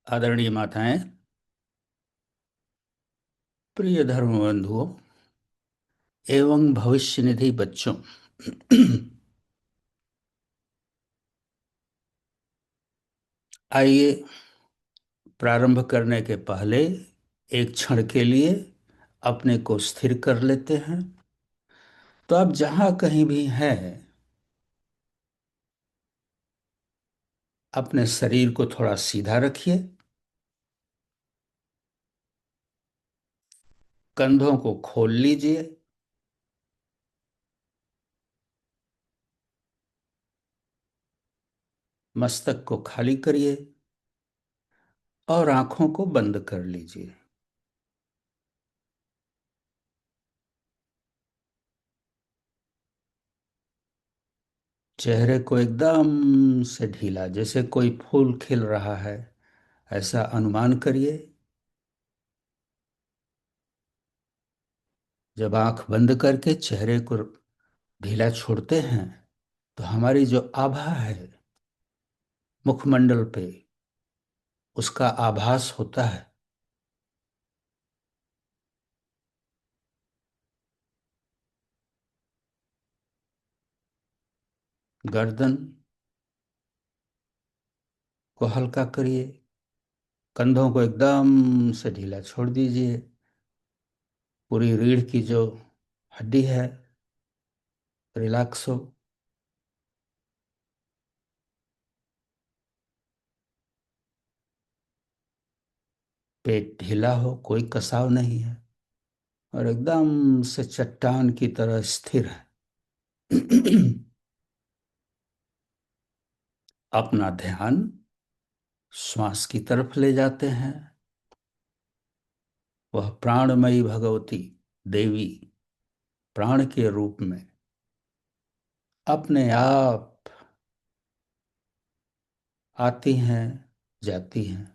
आदरणीय माताएं, प्रिय धर्म बंधुओं एवं भविष्य निधि बच्चों। आइए प्रारंभ करने के पहले एक क्षण के लिए अपने को स्थिर कर लेते हैं। तो आप जहां कहीं भी हैं, अपने शरीर को थोड़ा सीधा रखिए। कंधों को खोल लीजिए। मस्तक को खाली करिए और आंखों को बंद कर लीजिए। चेहरे को एकदम से ढीला, जैसे कोई फूल खिल रहा है, ऐसा अनुमान करिए। जब आंख बंद करके चेहरे को ढीला छोड़ते हैं तो हमारी जो आभा है मुखमंडल पे, उसका आभास होता है। गर्दन को हल्का करिए। कंधों को एकदम से ढीला छोड़ दीजिए। पूरी रीढ़ की जो हड्डी है, रिलैक्स हो। पेट ढीला हो, कोई कसाव नहीं है और एकदम से चट्टान की तरह स्थिर है। अपना ध्यान श्वास की तरफ ले जाते हैं। वह प्राणमयी भगवती देवी प्राण के रूप में अपने आप आती हैं, जाती हैं।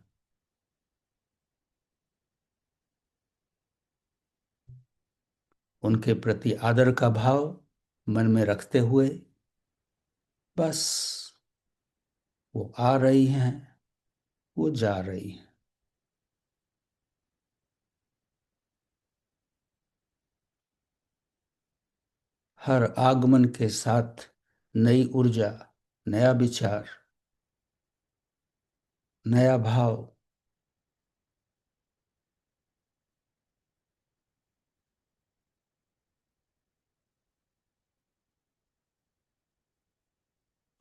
उनके प्रति आदर का भाव मन में रखते हुए बस वो आ रही हैं, वो जा रही हैं। हर आगमन के साथ नई ऊर्जा, नया विचार, नया भाव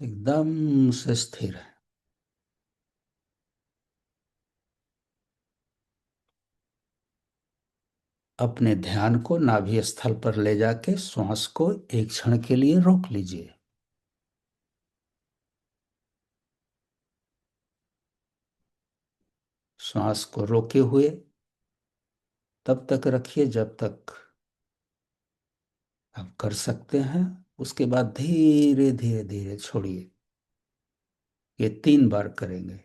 एकदम से स्थिर है। अपने ध्यान को नाभि स्थल पर ले जाके श्वास को एक क्षण के लिए रोक लीजिए। श्वास को रोके हुए तब तक रखिए जब तक आप कर सकते हैं। उसके बाद धीरे धीरे धीरे छोड़िए। ये 3 बार करेंगे।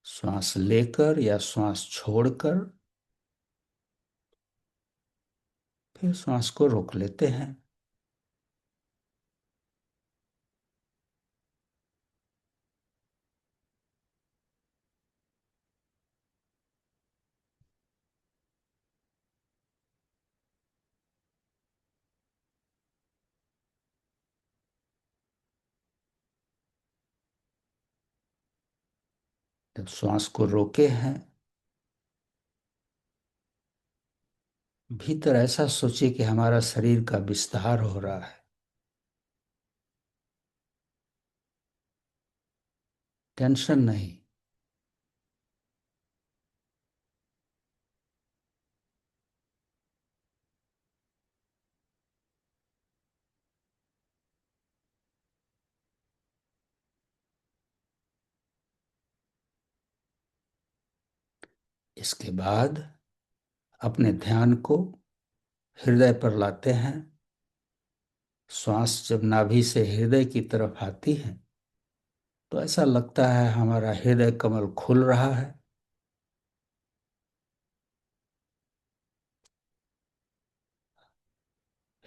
श्वास लेकर या श्वास छोड़कर फिर श्वास को रोक लेते हैं। जब श्वास को रोके हैं, भीतर ऐसा सोचिए कि हमारा शरीर का विस्तार हो रहा है। टेंशन नहीं। इसके बाद अपने ध्यान को हृदय पर लाते हैं। श्वास जब नाभि से हृदय की तरफ आती है तो ऐसा लगता है हमारा हृदय कमल खुल रहा है।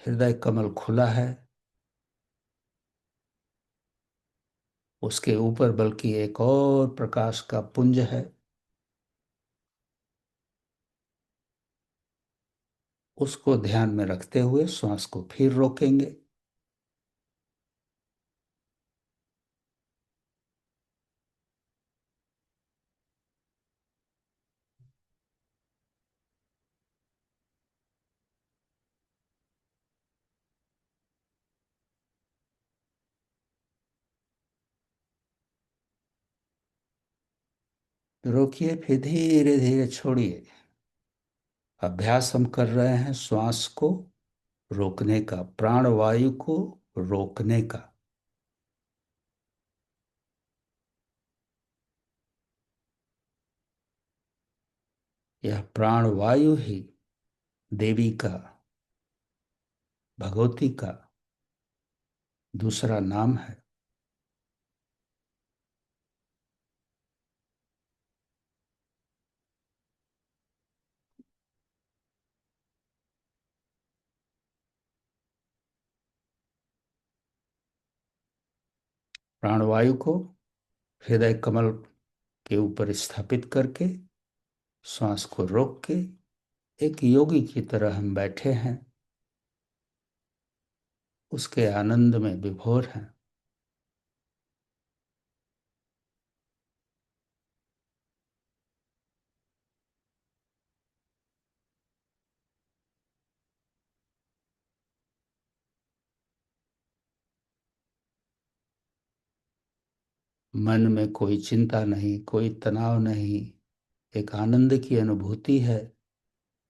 हृदय कमल खुला है। उसके ऊपर बल्कि एक और प्रकाश का पुंज है। उसको ध्यान में रखते हुए श्वास को फिर रोकेंगे। रोकिए, फिर धीरे धीरे छोड़िए। अभ्यास हम कर रहे हैं श्वास को रोकने का, प्राणवायु को रोकने का। यह प्राणवायु ही देवी का, भगवती का दूसरा नाम है। प्राणवायु को हृदय कमल के ऊपर स्थापित करके श्वास को रोक के एक योगी की तरह हम बैठे हैं, उसके आनंद में विभोर हैं। मन में कोई चिंता नहीं, कोई तनाव नहीं, एक आनंद की अनुभूति है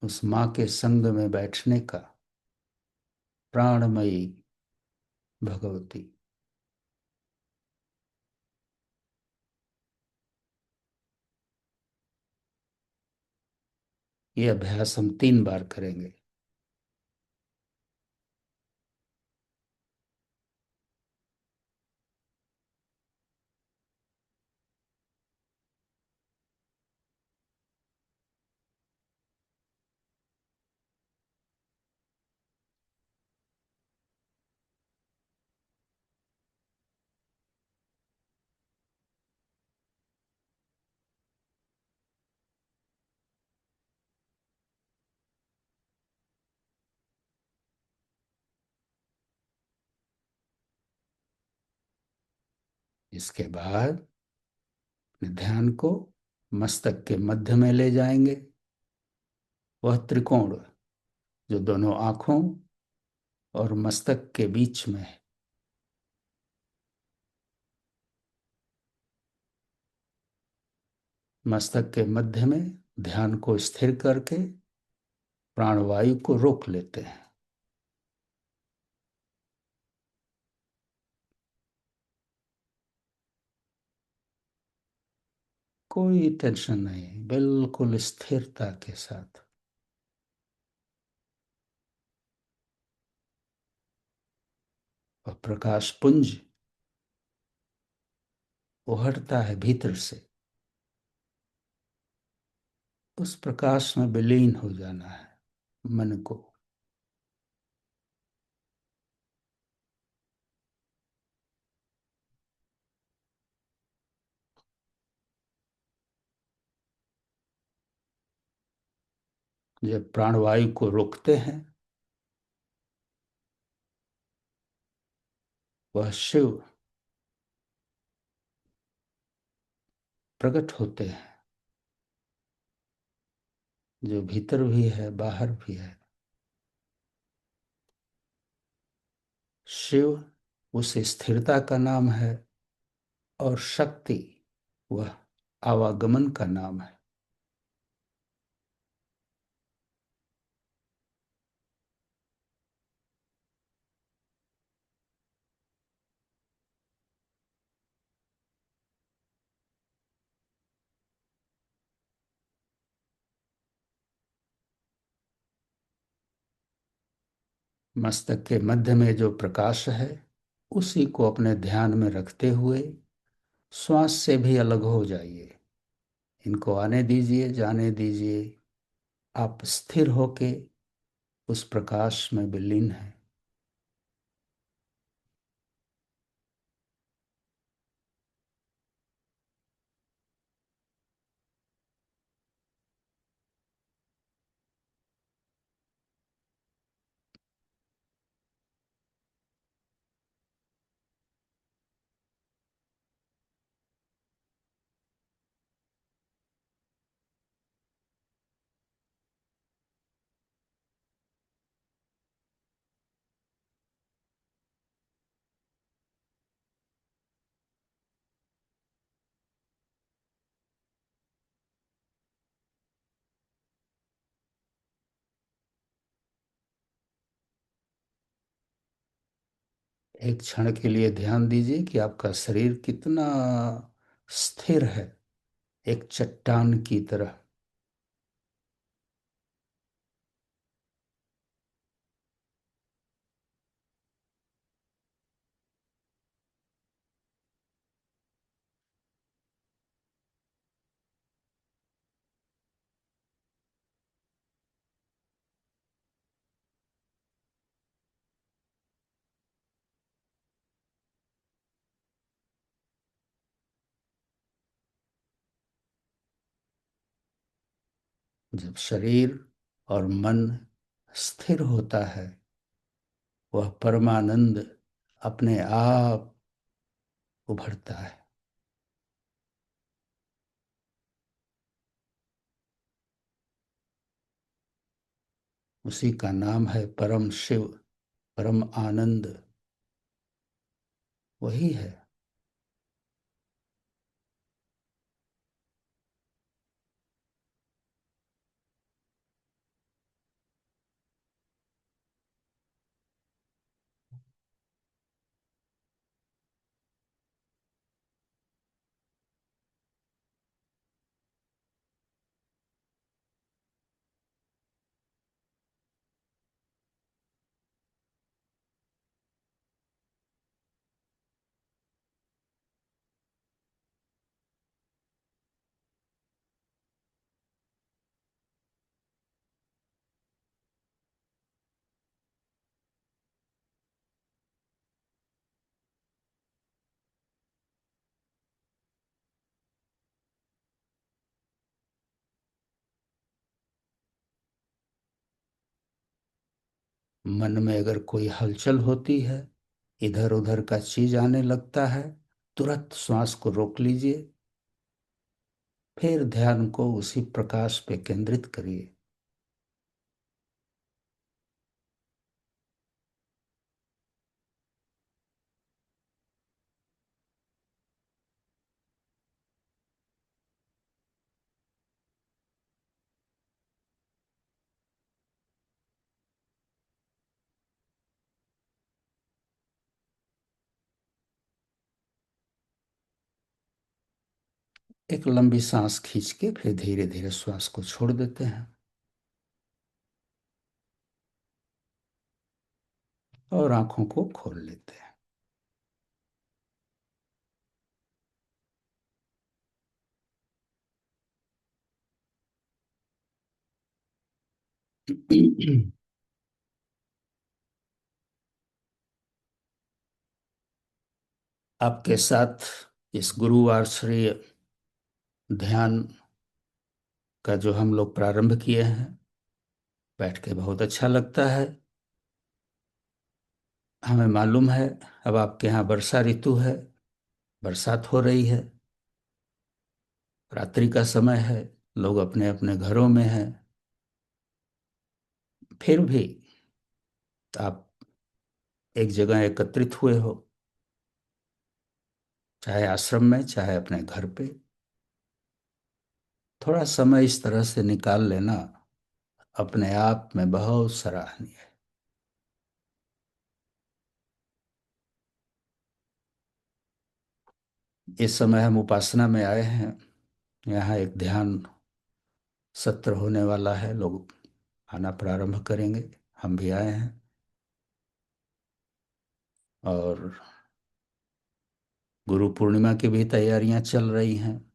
उस माँ के संग में बैठने का। प्राणमयी भगवती। ये अभ्यास हम 3 बार करेंगे। इसके बाद अपने ध्यान को मस्तक के मध्य में ले जाएंगे। वह त्रिकोण जो दोनों आंखों और मस्तक के बीच में है। मस्तक के मध्य में ध्यान को स्थिर करके प्राणवायु को रोक लेते हैं। कोई टेंशन नहीं, बिल्कुल स्थिरता के साथ। और प्रकाश पुंज उभरता है भीतर से। उस प्रकाश में विलीन हो जाना है मन को। जब प्राणवायु को रोकते हैं, वह शिव प्रकट होते हैं, जो भीतर भी है बाहर भी है। शिव उस स्थिरता का नाम है, और शक्ति वह आवागमन का नाम है। मस्तक के मध्य में जो प्रकाश है, उसी को अपने ध्यान में रखते हुए श्वास से भी अलग हो जाइए। इनको आने दीजिए, जाने दीजिए। आप स्थिर होके उस प्रकाश में विलीन हैं। एक क्षण के लिए ध्यान दीजिए कि आपका शरीर कितना स्थिर है, एक चट्टान की तरह। जब शरीर और मन स्थिर होता है, वह परमानंद अपने आप उभरता है। उसी का नाम है परम शिव, परम आनंद। वही है। मन में अगर कोई हलचल होती है, इधर उधर का चीज आने लगता है, तुरंत श्वास को रोक लीजिए। फिर ध्यान को उसी प्रकाश पे केंद्रित करिए। एक लंबी सांस खींच के फिर धीरे धीरे श्वास को छोड़ देते हैं और आंखों को खोल लेते हैं। आपके साथ इस गुरुवार श्री ध्यान का जो हम लोग प्रारंभ किए हैं, बैठ के बहुत अच्छा लगता है। हमें मालूम है अब आपके यहाँ वर्षा ऋतु है, बरसात हो रही है, रात्रि का समय है, लोग अपने अपने घरों में हैं। फिर भी आप एक जगह एकत्रित हुए हो, चाहे आश्रम में चाहे अपने घर पे। थोड़ा समय इस तरह से निकाल लेना अपने आप में बहुत सराहनीय है। इस समय हम उपासना में आए हैं। यहाँ एक ध्यान सत्र होने वाला है, लोग आना प्रारंभ करेंगे। हम भी आए हैं और गुरु पूर्णिमा की भी तैयारियां चल रही हैं।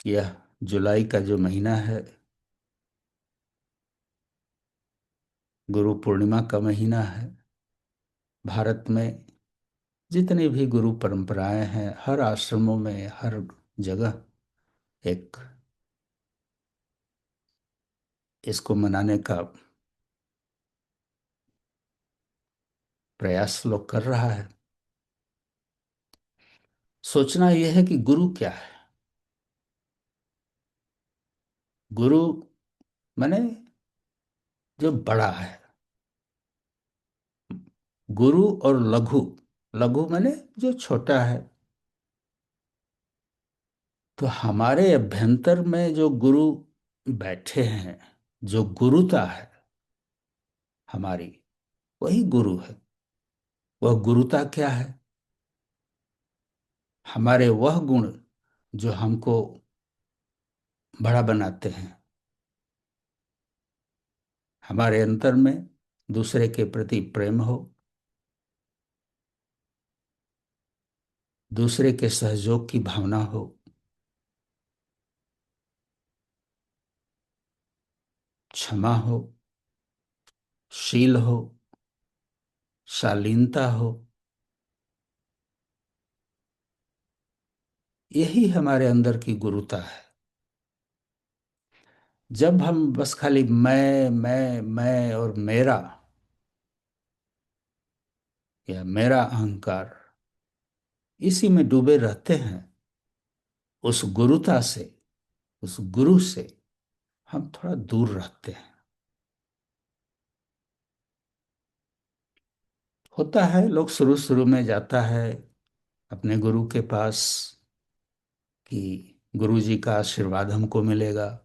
यह जुलाई का जो महीना है, गुरु पूर्णिमा का महीना है। भारत में जितनी भी गुरु परंपराएं हैं, हर आश्रमों में, हर जगह एक इसको मनाने का प्रयास लोग कर रहा है। सोचना यह है कि गुरु क्या है। गुरु माने जो बड़ा है। गुरु और लघु, लघु माने जो छोटा है। तो हमारे अभ्यंतर में जो गुरु बैठे हैं, जो गुरुता है, हमारी, वही गुरु है। वह गुरुता क्या है? हमारे वह गुण जो हमको बड़ा बनाते हैं। हमारे अंतर में दूसरे के प्रति प्रेम हो, दूसरे के सहयोग की भावना हो, क्षमा हो, शील हो, शालीनता हो। यही हमारे अंदर की गुरुता है। जब हम बस खाली मैं और मेरा, या मेरा अहंकार, इसी में डूबे रहते हैं, उस गुरुता से, उस गुरु से हम थोड़ा दूर रहते हैं। होता है, लोग शुरू शुरू में जाता है अपने गुरु के पास कि गुरु जी का आशीर्वाद हमको मिलेगा,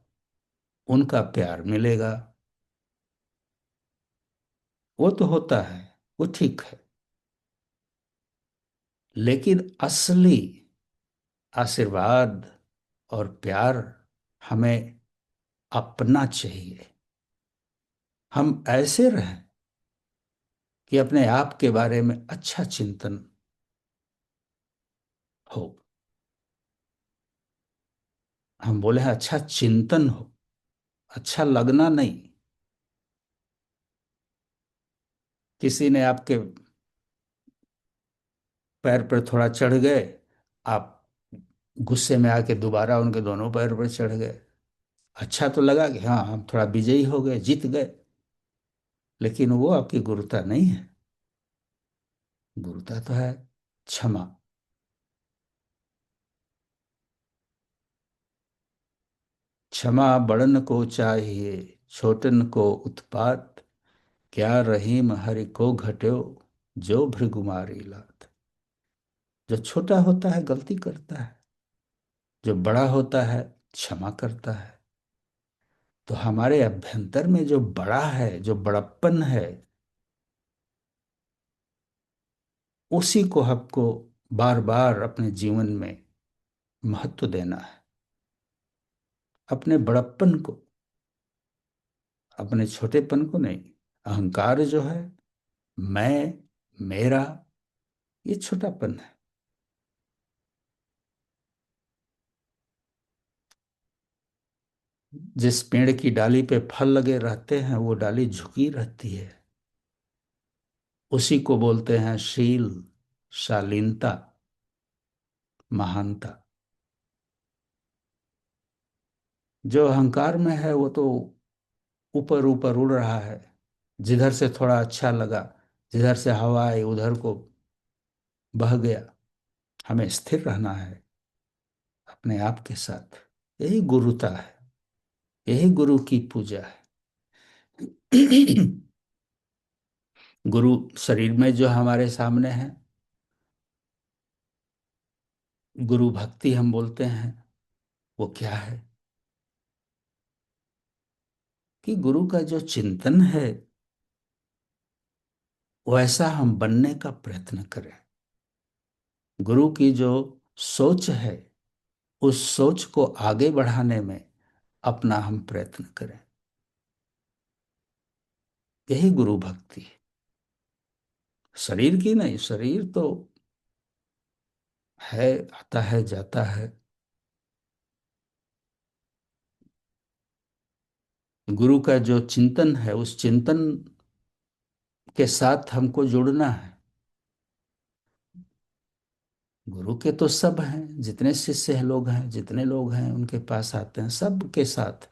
उनका प्यार मिलेगा। वो तो होता है, वो ठीक है। लेकिन असली आशीर्वाद और प्यार हमें अपना चाहिए। हम ऐसे रहें कि अपने आप के बारे में अच्छा चिंतन हो। हम बोले हैं अच्छा चिंतन हो, अच्छा लगना नहीं। किसी ने आपके पैर पर थोड़ा चढ़ गए, आप गुस्से में आके दोबारा उनके दोनों पैर पर चढ़ गए। अच्छा तो लगा कि हाँ हम थोड़ा विजयी हो गए, जीत गए, लेकिन वो आपकी गुरुता नहीं है। गुरुता तो है क्षमा। क्षमा बड़न को चाहिए, छोटन को उत्पात, क्या रहीम हरि को घट्यो, जो भृगुमारी लात। जो छोटा होता है गलती करता है, जो बड़ा होता है क्षमा करता है। तो हमारे अभ्यंतर में जो बड़ा है, जो बड़प्पन है, उसी को हमको बार बार अपने जीवन में महत्व देना है। अपने बड़प्पन को, अपने छोटेपन को नहीं। अहंकार जो है, मैं, मेरा, ये छोटापन है। जिस पेड़ की डाली पे फल लगे रहते हैं वो डाली झुकी रहती है। उसी को बोलते हैं शील, शालीनता, महानता। जो अहंकार में है वो तो ऊपर ऊपर उड़ रहा है। जिधर से थोड़ा अच्छा लगा, जिधर से हवा आई उधर को बह गया। हमें स्थिर रहना है अपने आप के साथ। यही गुरुता है, यही गुरु की पूजा है। गुरु शरीर में जो हमारे सामने है, गुरु भक्ति हम बोलते हैं, वो क्या है? कि गुरु का जो चिंतन है वैसा हम बनने का प्रयत्न करें। गुरु की जो सोच है, उस सोच को आगे बढ़ाने में अपना हम प्रयत्न करें। यही गुरु भक्ति है। शरीर की नहीं, शरीर तो है, आता है जाता है। गुरु का जो चिंतन है, उस चिंतन के साथ हमको जुड़ना है। गुरु के तो सब हैं, जितने शिष्य हैं, लोग हैं, जितने लोग हैं उनके पास आते हैं, सब के साथ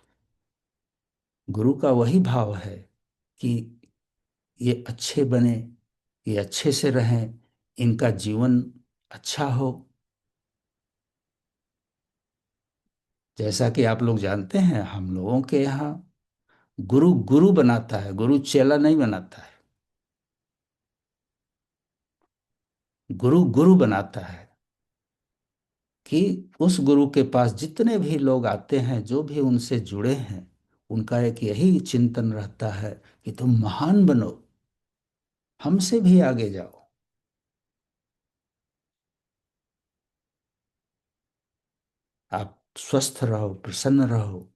गुरु का वही भाव है कि ये अच्छे बने, ये अच्छे से रहें, इनका जीवन अच्छा हो। जैसा कि आप लोग जानते हैं, हम लोगों के यहाँ गुरु गुरु बनाता है, गुरु चेला नहीं बनाता है। गुरु गुरु बनाता है कि उस गुरु के पास जितने भी लोग आते हैं, जो भी उनसे जुड़े हैं, उनका एक यही चिंतन रहता है कि तुम महान बनो, हमसे भी आगे जाओ। आप स्वस्थ रहो, प्रसन्न रहो,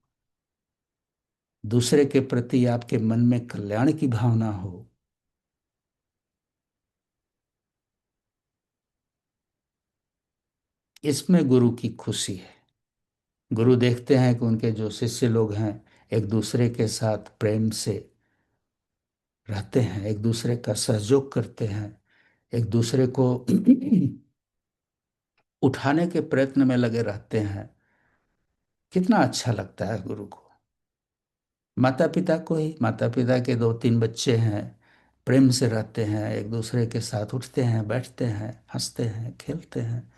दूसरे के प्रति आपके मन में कल्याण की भावना हो। इसमें गुरु की खुशी है। गुरु देखते हैं कि उनके जो शिष्य लोग हैं एक दूसरे के साथ प्रेम से रहते हैं, एक दूसरे का सहयोग करते हैं, एक दूसरे को उठाने के प्रयत्न में लगे रहते हैं। कितना अच्छा लगता है गुरु को। माता पिता को ही, माता पिता के दो तीन बच्चे हैं, प्रेम से रहते हैं, एक दूसरे के साथ उठते हैं, बैठते हैं, हंसते हैं, खेलते हैं।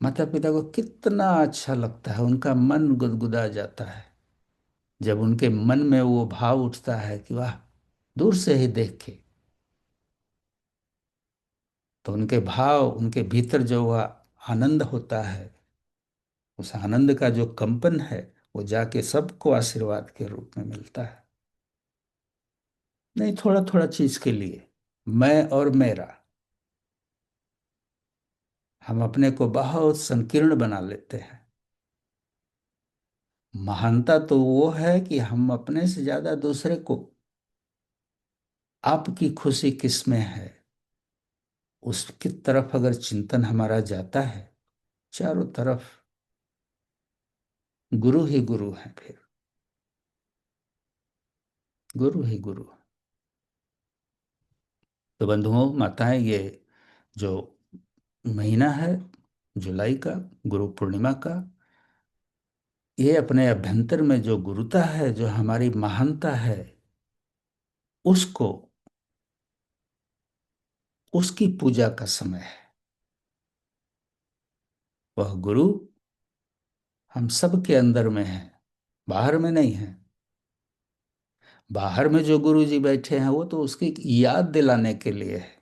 माता पिता को कितना अच्छा लगता है, उनका मन गुदगुदा जाता है जब उनके मन में वो भाव उठता है कि वाह, दूर से ही देख के। तो उनके भाव, उनके भीतर जो वह आनंद होता है, उस आनंद का जो कंपन है, वो जाके सबको आशीर्वाद के रूप में मिलता है। नहीं, थोड़ा थोड़ा चीज के लिए मैं और मेरा, हम अपने को बहुत संकीर्ण बना लेते हैं। महानता तो वो है कि हम अपने से ज्यादा दूसरे को, आपकी खुशी किस में है, उसकी तरफ अगर चिंतन हमारा जाता है, चारों तरफ गुरु ही गुरु है। फिर गुरु ही गुरु। तो बंधुओं माताएं, ये जो महीना है जुलाई का, गुरु पूर्णिमा का, ये अपने अभ्यंतर में जो गुरुता है, जो हमारी महानता है, उसको, उसकी पूजा का समय है। वह गुरु हम सब के अंदर में है, बाहर में नहीं है। बाहर में जो गुरु जी बैठे हैं वो तो उसकी याद दिलाने के लिए है।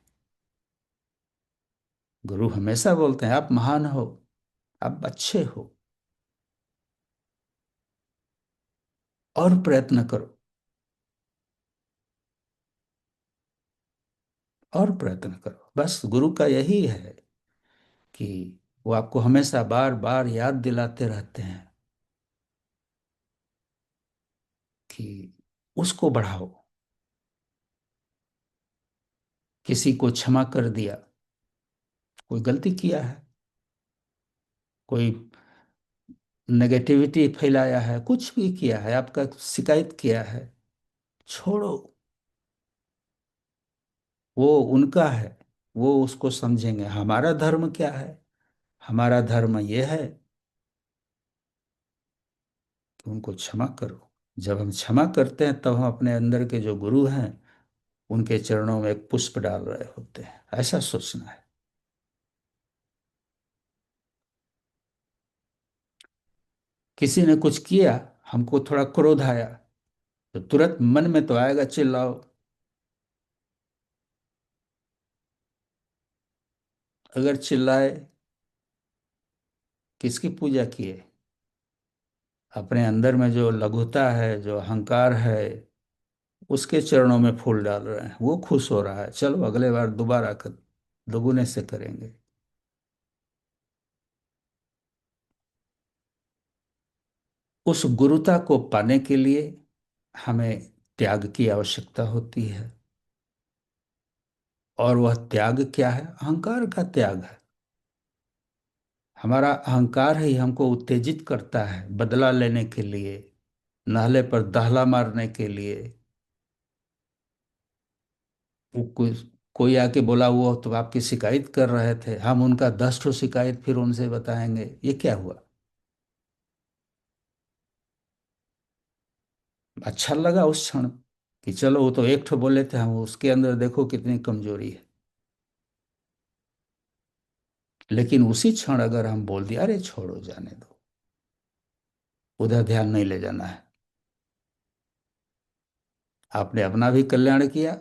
गुरु हमेशा बोलते हैं आप महान हो, आप अच्छे हो, और प्रयत्न करो, और प्रयत्न करो। बस गुरु का यही है कि वो आपको हमेशा बार बार याद दिलाते रहते हैं कि उसको बढ़ाओ। किसी को क्षमा कर दिया, कोई गलती किया है, कोई नेगेटिविटी फैलाया है, कुछ भी किया है, आपका शिकायत किया है, छोड़ो। वो उनका है, वो उसको समझेंगे। हमारा धर्म क्या है? हमारा धर्म यह है कि उनको क्षमा करो। जब हम क्षमा करते हैं तब हम अपने अंदर के जो गुरु हैं उनके चरणों में एक पुष्प डाल रहे होते हैं, ऐसा सोचना है। किसी ने कुछ किया, हमको थोड़ा क्रोध आया, तो तुरंत मन में तो आएगा चिल्लाओ। अगर चिल्लाए, किसकी पूजा किए? अपने अंदर में जो लघुता है, जो अहंकार है, उसके चरणों में फूल डाल रहे हैं। वो खुश हो रहा है, चलो अगले बार दोबारा कर, दोगुने से करेंगे। उस गुरुता को पाने के लिए हमें त्याग की आवश्यकता होती है। और वह त्याग क्या है? अहंकार का त्याग है। हमारा अहंकार ही हमको उत्तेजित करता है बदला लेने के लिए, नाले पर दहला मारने के लिए। वो कोई आके बोला, वो तो आपकी शिकायत कर रहे थे, हम उनका 10 ठो शिकायत फिर उनसे बताएंगे, ये क्या हुआ? अच्छा लगा उस क्षण कि चलो वो तो 1 ठो बोले थे, हम उसके अंदर देखो कितनी कमजोरी है। लेकिन उसी क्षण अगर हम बोल दिया, अरे छोड़ो जाने दो, उधर ध्यान नहीं ले जाना है, आपने अपना भी कल्याण किया,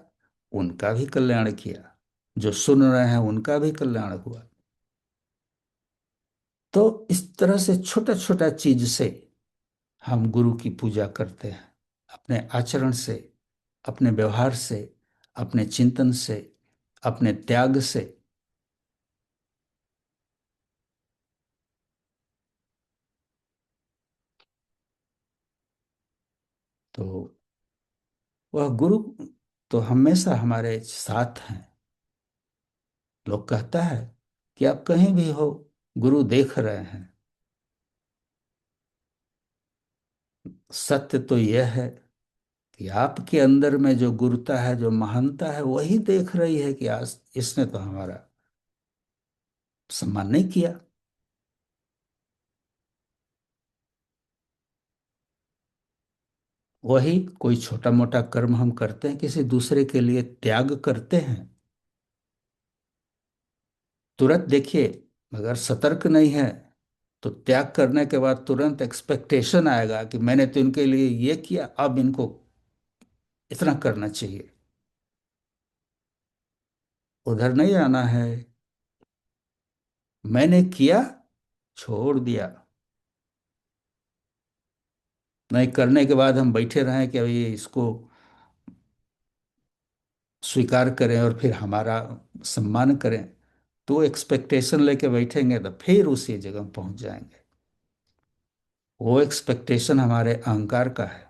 उनका भी कल्याण किया, जो सुन रहे हैं उनका भी कल्याण हुआ। तो इस तरह से छोटा छोटा चीज से हम गुरु की पूजा करते हैं, अपने आचरण से, अपने व्यवहार से, अपने चिंतन से, अपने त्याग से। तो वह गुरु तो हमेशा हमारे साथ हैं। लोग कहता है कि आप कहीं भी हो, गुरु देख रहे हैं। सत्य तो यह है कि आपके अंदर में जो गुरुता है, जो महानता है, वही देख रही है कि आज इसने तो हमारा सम्मान नहीं किया। वही कोई छोटा मोटा कर्म हम करते हैं, किसी दूसरे के लिए त्याग करते हैं, तुरंत देखिए, अगर सतर्क नहीं है तो त्याग करने के बाद तुरंत एक्सपेक्टेशन आएगा कि मैंने तो इनके लिए ये किया, अब इनको इतना करना चाहिए। उधर नहीं आना है। मैंने किया, छोड़ दिया। नहीं करने के बाद हम बैठे रहें कि अभी इसको स्वीकार करें और फिर हमारा सम्मान करें, तो एक्सपेक्टेशन लेके बैठेंगे तो फिर उसी जगह पहुंच जाएंगे। वो एक्सपेक्टेशन हमारे अहंकार का है।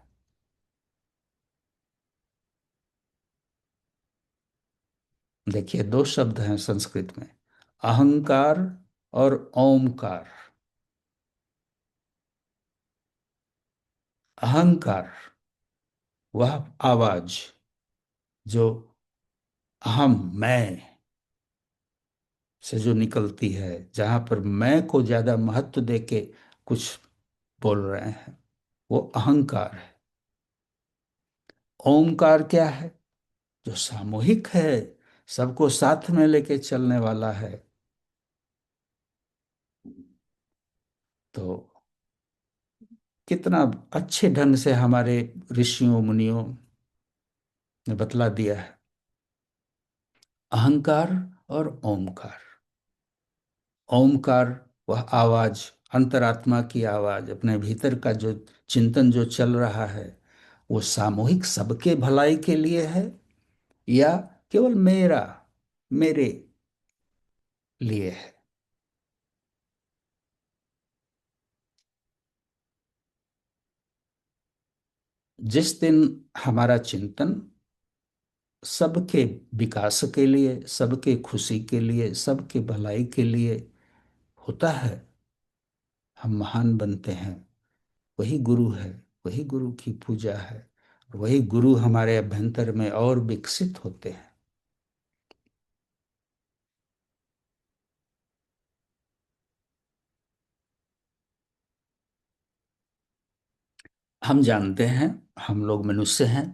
देखिए, दो शब्द हैं संस्कृत में, अहंकार और ओमकार। अहंकार वह आवाज जो अहम, मैं से जो निकलती है, जहां पर मैं को ज्यादा महत्व देके कुछ बोल रहे हैं, वो अहंकार है। ओमकार क्या है? जो सामूहिक है, सबको साथ में लेके चलने वाला है। तो कितना अच्छे ढंग से हमारे ऋषियों मुनियों ने बतला दिया है, अहंकार और ओमकार। ओमकार वह आवाज, अंतरात्मा की आवाज, अपने भीतर का जो चिंतन जो चल रहा है, वो सामूहिक सबके भलाई के लिए है या केवल मेरा, मेरे लिए है। जिस दिन हमारा चिंतन सबके विकास के लिए, सबके खुशी के लिए, सबके भलाई के लिए होता है, हम महान बनते हैं। वही गुरु है, वही गुरु की पूजा है, वही गुरु हमारे अभ्यंतर में और विकसित होते हैं। हम जानते हैं, हम लोग मनुष्य हैं,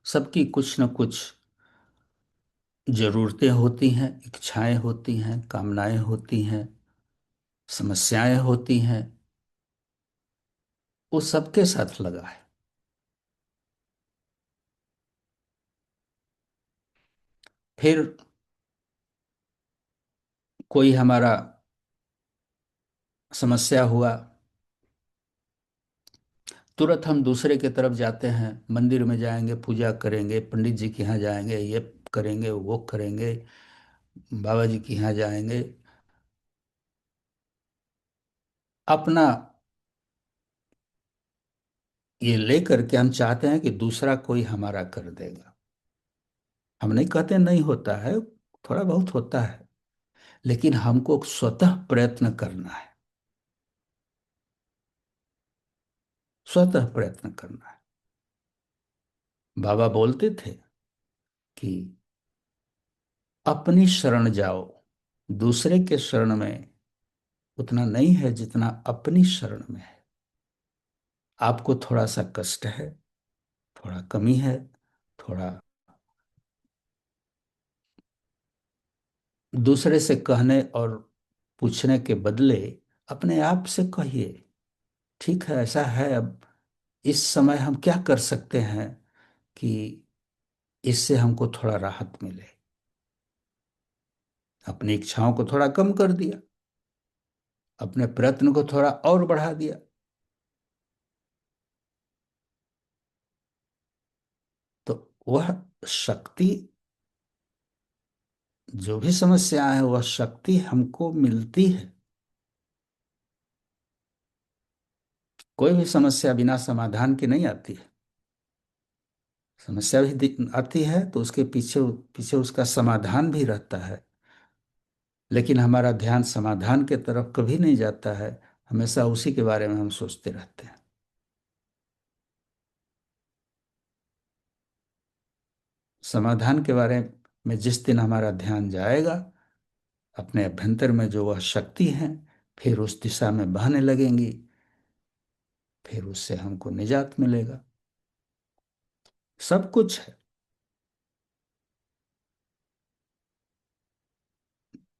सबकी कुछ न कुछ जरूरतें होती हैं, इच्छाएं होती हैं, कामनाएं होती हैं, समस्याएं होती हैं। वो सबके साथ लगा है। फिर कोई हमारा समस्या हुआ, तुरंत हम दूसरे की तरफ जाते हैं, मंदिर में जाएंगे, पूजा करेंगे, पंडित जी के यहाँ जाएंगे, ये करेंगे, वो करेंगे, बाबा जी के यहाँ जाएंगे। अपना ये लेकर के हम चाहते हैं कि दूसरा कोई हमारा कर देगा। हम नहीं कहते नहीं होता है, थोड़ा बहुत होता है, लेकिन हमको स्वतः प्रयत्न करना है। स्वतः प्रयत्न करना है। बाबा बोलते थे कि अपनी शरण जाओ, दूसरे के शरण में उतना नहीं है जितना अपनी शरण में है। आपको थोड़ा सा कष्ट है, थोड़ा कमी है, थोड़ा दूसरे से कहने और पूछने के बदले अपने आप से कहिए, ठीक है ऐसा है, अब इस समय हम क्या कर सकते हैं कि इससे हमको थोड़ा राहत मिले। अपनी इच्छाओं को थोड़ा कम कर दिया, अपने प्रयत्न को थोड़ा और बढ़ा दिया। वह शक्ति, जो भी समस्या है वह शक्ति हमको मिलती है। कोई भी समस्या बिना समाधान के नहीं आती है। समस्या भी आती है तो उसके पीछे पीछे उसका समाधान भी रहता है, लेकिन हमारा ध्यान समाधान के तरफ कभी नहीं जाता है। हमेशा उसी के बारे में हम सोचते रहते हैं। समाधान के बारे में जिस दिन हमारा ध्यान जाएगा, अपने अभ्यंतर में जो वह शक्ति है फिर उस दिशा में बहने लगेंगी, फिर उससे हमको निजात मिलेगा। सब कुछ है।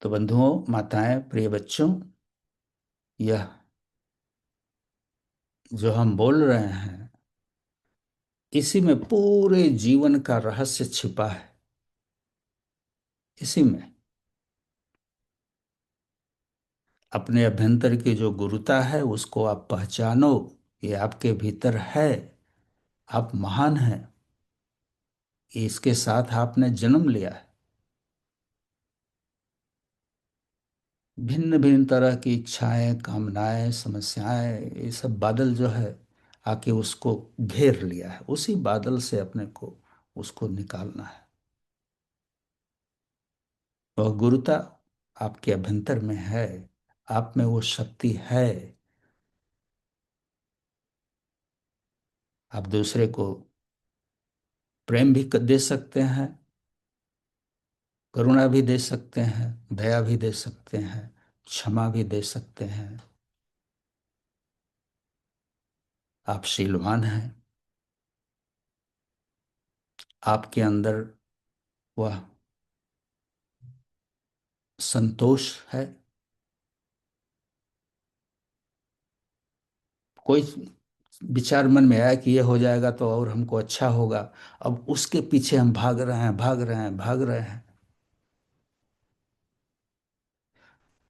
तो बंधुओं, माताएं, प्रिय बच्चों, यह जो हम बोल रहे हैं, इसी में पूरे जीवन का रहस्य छिपा है। इसी में अपने अभ्यंतर की जो गुरुता है उसको आप पहचानो। ये आपके भीतर है। आप महान हैं। इसके साथ आपने जन्म लिया है। भिन्न भिन्न तरह की इच्छाएं, कामनाएं, समस्याएं, ये सब बादल जो है आके उसको घेर लिया है। उसी बादल से अपने को उसको निकालना है। वह गुरुता आपके अभ्यंतर में है। आप में वो शक्ति है। आप दूसरे को प्रेम भी दे सकते हैं, करुणा भी दे सकते हैं, दया भी दे सकते हैं, क्षमा भी दे सकते हैं। आप शीलवान हैं। आपके अंदर वह संतोष है। कोई विचार मन में आया कि यह हो जाएगा तो और हमको अच्छा होगा, अब उसके पीछे हम भाग रहे हैं, भाग रहे हैं, भाग रहे हैं।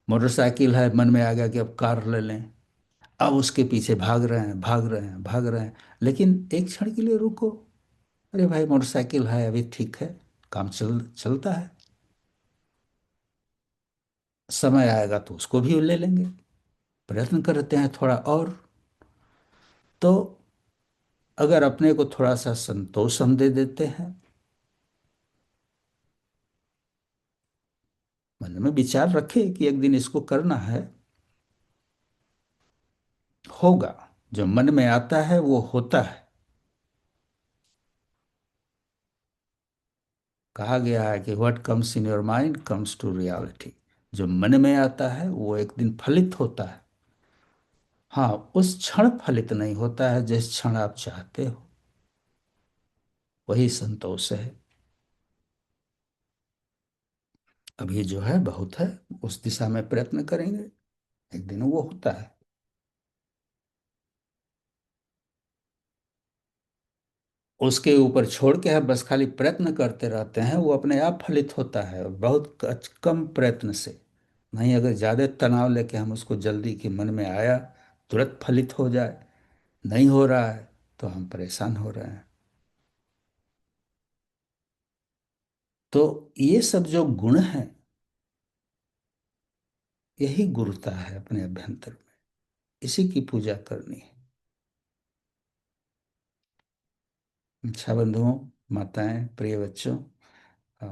मोटरसाइकिल है, मन में आ गया कि अब कार ले लें, अब उसके पीछे भाग रहे हैं, भाग रहे हैं, भाग रहे हैं। लेकिन एक क्षण के लिए रुको। अरे भाई, मोटरसाइकिल है अभी, ठीक है, काम चलता है। समय आएगा तो उसको भी ले लेंगे। प्रयत्न करते हैं थोड़ा और। तो अगर अपने को थोड़ा सा संतोष हम दे देते हैं, मन में विचार रखे कि एक दिन इसको करना है, होगा। जो मन में आता है वो होता है। कहा गया है कि what comes in your mind comes to reality. जो मन में आता है वो एक दिन फलित होता है। हाँ, उस क्षण फलित नहीं होता है जिस क्षण आप चाहते हो। वही संतोष है। अभी जो है बहुत है, उस दिशा में प्रयत्न करेंगे, एक दिन वो होता है। उसके ऊपर छोड़ के हम बस खाली प्रयत्न करते रहते हैं, वो अपने आप फलित होता है, और बहुत कम प्रयत्न से। नहीं, अगर ज़्यादा तनाव लेके हम उसको जल्दी कि मन में आया तुरंत फलित हो जाए, नहीं हो रहा है तो हम परेशान हो रहे हैं। तो ये सब जो गुण हैं, यही गुरुता है अपने अभ्यंतर में। इसी की पूजा करनी है। अच्छा बंधुओं, माताएं, प्रिय बच्चों, अ,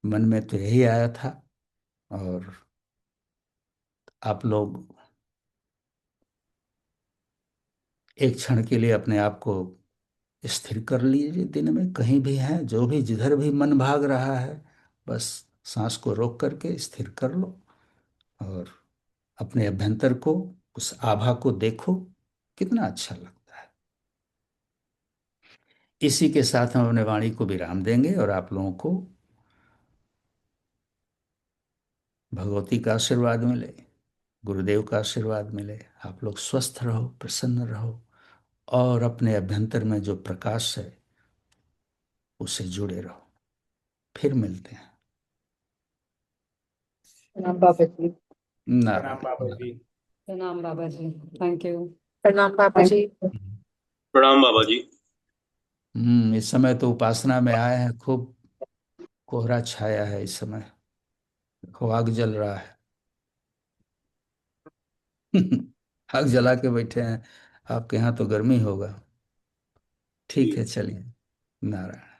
मन में तो यही आया था। और आप लोग एक क्षण के लिए अपने आप को स्थिर कर लीजिए। दिन में कहीं भी हैं, जो भी जिधर भी मन भाग रहा है, बस सांस को रोक करके स्थिर कर लो। और अपने अभ्यंतर को, उस आभा को देखो, कितना अच्छा लगता है। इसी के साथ हम अपने वाणी को विराम देंगे और आप लोगों को भगवती का आशीर्वाद मिले, गुरुदेव का आशीर्वाद मिले। आप लोग स्वस्थ रहो, प्रसन्न रहो, और अपने अभ्यंतर में जो प्रकाश है उससे जुड़े रहो। फिर मिलते हैं। प्रणाम बाबा जी। नारायण प्रणाम बाबा जी। नारायण। प्रणाम बाबा जी। Thank you. प्रणाम बाबा जी। प्रणाम बाबा जी। इस समय तो उपासना में आए हैं, खूब कोहरा छाया है इस समय, खूब आग जल रहा है। आग जला के बैठे हैं। आपके यहाँ तो गर्मी होगा। ठीक है, चलिए। नारायण।